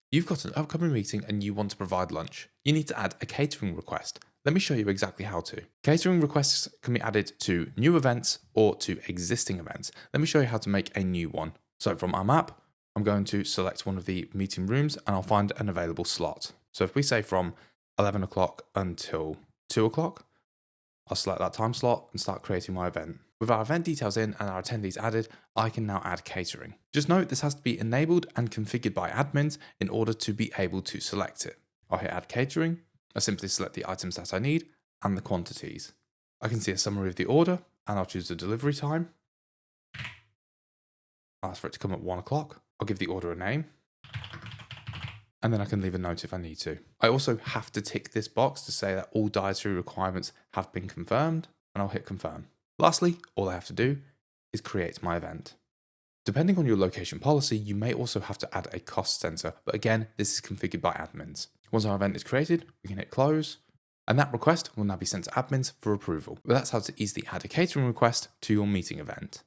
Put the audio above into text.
You've got an upcoming meeting and you want to provide lunch. You need to add a catering request. Let me show you exactly how to. Catering requests can be added to new events or to existing events. Let me show you how to make a new one. So from our map, I'm going to select one of the meeting rooms and I'll find an available slot. So if we say from 11 o'clock until 2 o'clock, I'll select that time slot and start creating my event. With our event details in and our attendees added, I can now add catering. Just note this has to be enabled and configured by admins in order to be able to select it. I'll hit add catering. I simply select the items that I need and the quantities. I can see a summary of the order and I'll choose the delivery time. I'll ask for it to come at 1 o'clock. I'll give the order a name. And then I can leave a note if I need to. I also have to tick this box to say that all dietary requirements have been confirmed, and I'll hit confirm. Lastly, all I have to do is create my event. Depending on your location policy, you may also have to add a cost center, but again, this is configured by admins. Once our event is created, we can hit close, and that request will now be sent to admins for approval. But that's how to easily add a catering request to your meeting event.